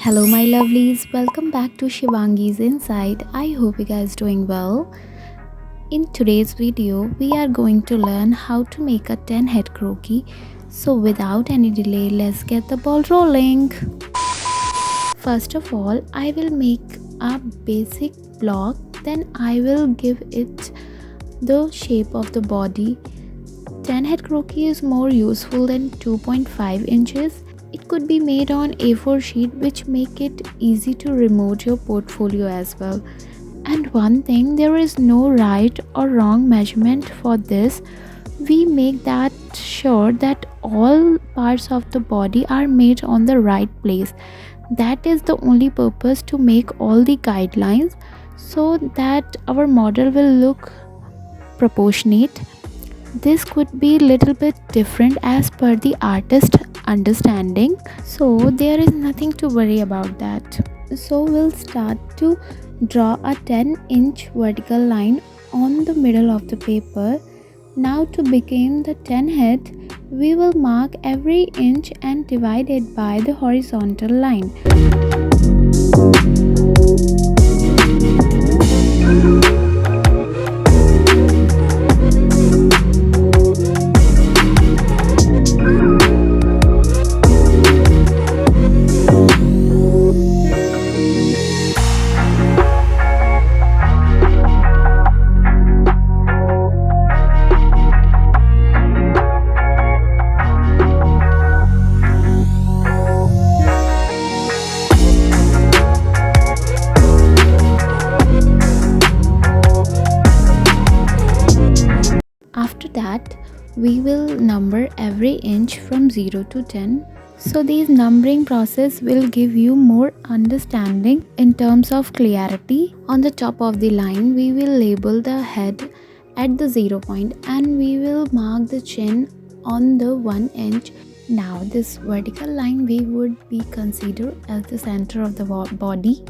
Hello my lovelies, welcome back to Shivangi's Insight. I hope you guys doing well. In today's video, we are going to learn how to make a 10 head croquis. So without any delay, let's get the ball rolling. First of all, I will make a basic block, then I will give it the shape of the body. 10 head croquis is more useful than 2.5 inches. It could be made on A4 sheet, which make it easy to remote your portfolio as well. And one thing, there is no right or wrong measurement for this. We make that sure that all parts of the body are made on the right place. That is the only purpose, to make all the guidelines so that our model will look proportionate. This could be little bit different as per the artist understanding, so there is nothing to worry about that. So we'll start to draw a 10-inch vertical line on the middle of the paper. Now to begin the 10 head, we will mark every inch and divide it by the horizontal line. After that, we will number every inch from 0 to 10. So this numbering process will give you more understanding in terms of clarity. On the top of the line, we will label the head at the 0 point and we will mark the chin on the 1 inch. Now this vertical line we would be considered as the center of the body.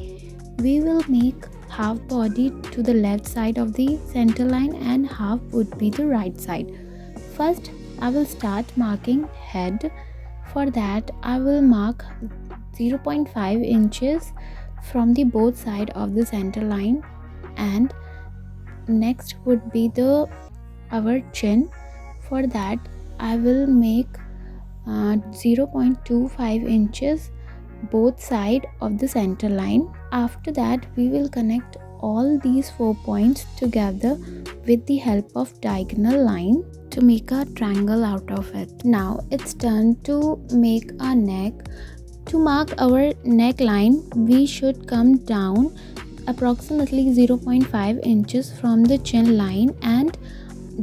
We will make half body to the left side of the center line and half would be the right side. First, I will start marking head. For that, I will mark 0.5 inches from the both side of the center line, and next would be our chin. For that, I will make 0.25 inches both side of the center line. After that, we will connect all these 4 points together with the help of diagonal line to make a triangle out of it. Now it's turn to make a neck. To mark our neckline, we should come down approximately 0.5 inches from the chin line and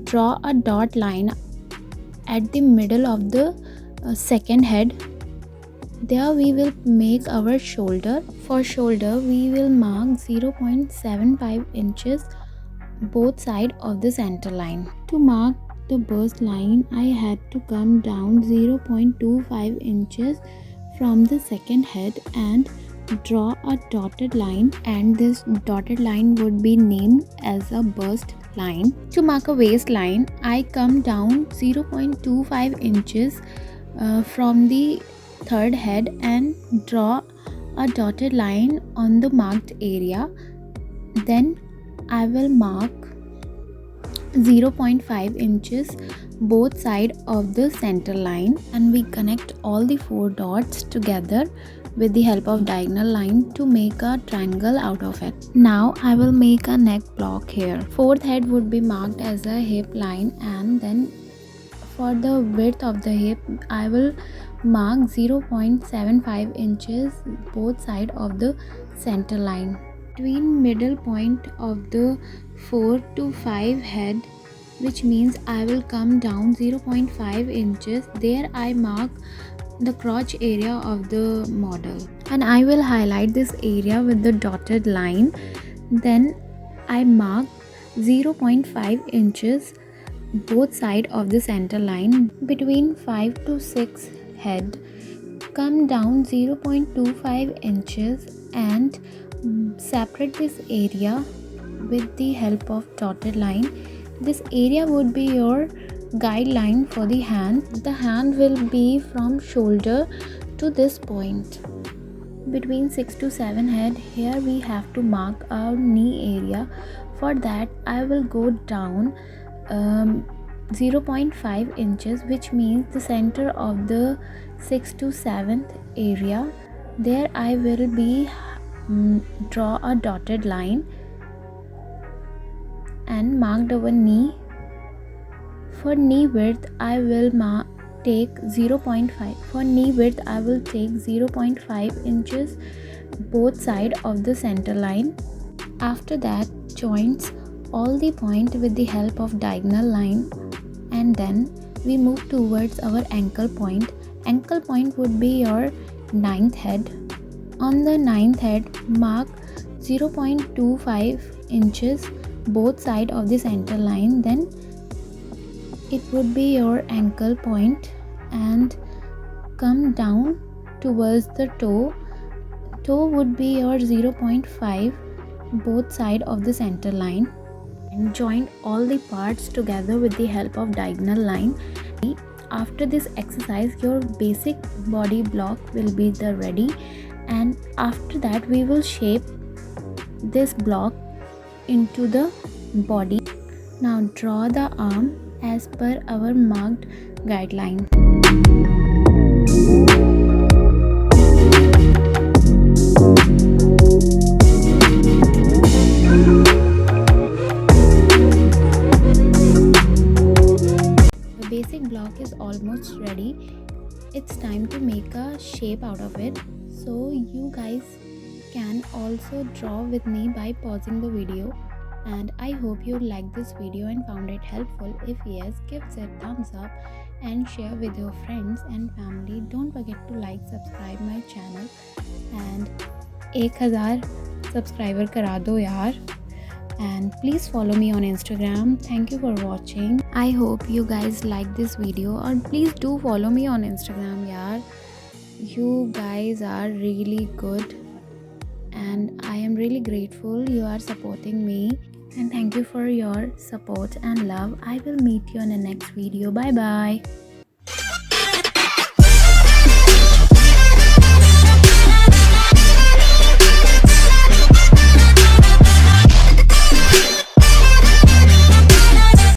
draw a dot line at the middle of the second head. There we will make our shoulder. For shoulder, we will mark 0.75 inches both side of the center line. To mark the bust line, I had to come down 0.25 inches from the second head and draw a dotted line, and this dotted line would be named as a bust line. To mark a waistline, I come down 0.25 inches from the third head and draw a dotted line on the marked area. Then I will mark 0.5 inches both side of the center line, and we connect all the 4 dots together with the help of diagonal line to make a triangle out of it. Now I will make a neck block here. Fourth head would be marked as a hip line, and then for the width of the hip, I will mark 0.75 inches both side of the center line. Between middle point of the 4 to 5 head, which means I will come down 0.5 inches, there I mark the crotch area of the model, and I will highlight this area with the dotted line. Then I mark 0.5 inches both side of the center line. Between 5 to 6 head, come down 0.25 inches and separate this area with the help of dotted line. This area would be your guideline for the hand. The hand will be from shoulder to this point. between 6 to 7 head. Here we have to mark our knee area. For that I will go down 0.5 inches, which means the center of the 6th to 7th area. There I will be draw a dotted line and mark our knee. For knee width I will take 0.5. For knee width I will take 0.5 inches both side of the center line. After that, joints all the point with the help of diagonal line, and then we move towards our ankle point. Ankle point would be your 9th head. On the 9th head, mark 0.25 inches both side of the center line. Then it would be your ankle point and come down towards the toe. Toe would be your 0.5 both side of the center line, and join all the parts together with the help of diagonal line. After this exercise, your basic body block will be the ready, and after that we will shape this block into the body. Now draw the arm as per our marked guideline. The basic block is almost ready. It's time to make a shape out of it. So you guys can also draw with me by pausing the video. And I hope you liked this video and found it helpful. If yes, give it a thumbs up and share with your friends and family. Don't forget to like, subscribe my channel, and 1000 subscriber kara do yaar. And please follow me on Instagram. Thank you for watching. I hope you guys like this video, or please do follow me on Instagram yaar. You guys are really good and I am really grateful you are supporting me, and thank you for your support and love. I will meet you in the next video. Bye bye.